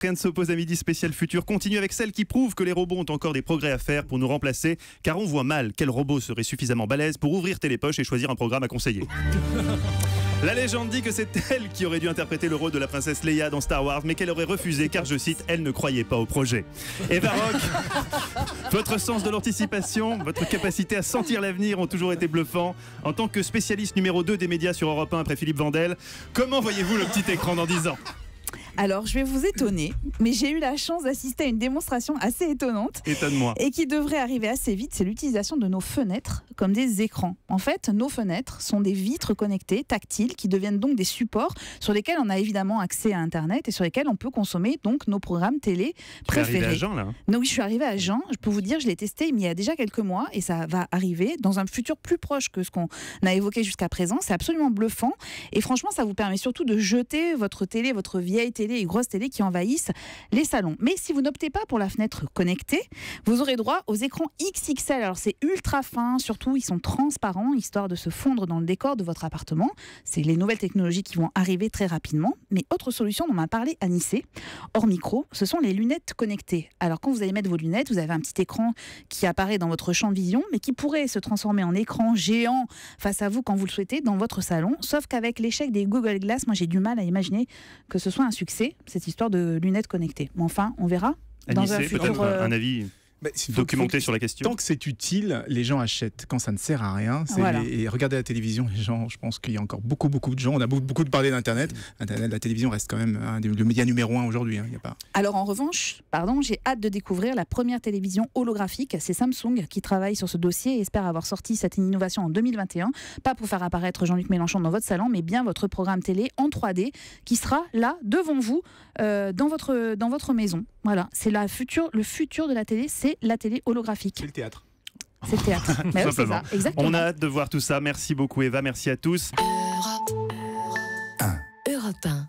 Rien ne s'oppose à Midi spécial futur continue avec celle qui prouve que les robots ont encore des progrès à faire pour nous remplacer, car on voit mal quel robot serait suffisamment balèze pour ouvrir Télépoche et choisir un programme à conseiller. La légende dit que c'est elle qui aurait dû interpréter le rôle de la princesse Leia dans Star Wars, mais qu'elle aurait refusé car, je cite, elle ne croyait pas au projet. Eva Rock, votre sens de l'anticipation, votre capacité à sentir l'avenir ont toujours été bluffants. En tant que spécialiste numéro 2 des médias sur Europe 1 après Philippe Vandel, comment voyez-vous le petit écran dans 10 ans ? Alors, je vais vous étonner, mais j'ai eu la chance d'assister à une démonstration assez étonnante. Étonne-moi. Et qui devrait arriver assez vite, c'est l'utilisation de nos fenêtres comme des écrans. En fait, nos fenêtres sont des vitres connectées, tactiles, qui deviennent donc des supports sur lesquels on a évidemment accès à Internet et sur lesquels on peut consommer donc nos programmes télé préférés. Tu es arrivé à Jean, là ? Donc, oui, je suis arrivée à Jean. Je peux vous dire, je l'ai testé il y a déjà quelques mois et ça va arriver dans un futur plus proche que ce qu'on a évoqué jusqu'à présent. C'est absolument bluffant et franchement, ça vous permet surtout de jeter votre télé, votre vieille télé et grosses télé qui envahissent les salons. Mais si vous n'optez pas pour la fenêtre connectée, vous aurez droit aux écrans XXL. Alors c'est ultra fin, surtout ils sont transparents, histoire de se fondre dans le décor de votre appartement. C'est les nouvelles technologies qui vont arriver très rapidement. Mais autre solution dont m'a parlé Anissé, hors micro, ce sont les lunettes connectées. Alors quand vous allez mettre vos lunettes, vous avez un petit écran qui apparaît dans votre champ de vision, mais qui pourrait se transformer en écran géant face à vous quand vous le souhaitez dans votre salon. Sauf qu'avec l'échec des Google Glass, moi j'ai du mal à imaginer que ce soit un succès, cette histoire de lunettes connectées. Mais enfin, on verra. Dans un futur, peut-être un avis documenté sur la question. Tant que c'est utile, les gens achètent. Quand ça ne sert à rien, voilà. Et regardez la télévision, les gens, je pense qu'il y a encore beaucoup de gens. On a beaucoup parlé d'Internet. Internet, la télévision reste quand même le média numéro 1 aujourd'hui. Il y a pas... Alors en revanche, j'ai hâte de découvrir la première télévision holographique. C'est Samsung qui travaille sur ce dossier et espère avoir sorti cette innovation en 2021. Pas pour faire apparaître Jean-Luc Mélenchon dans votre salon, mais bien votre programme télé en 3D qui sera là devant vous dans votre maison. Voilà, c'est le futur de la télé, c'est la télé holographique. C'est le théâtre. C'est le théâtre. Mais oui, c'est ça, exactement. On a hâte de voir tout ça. Merci beaucoup Eva, merci à tous. Europe 1.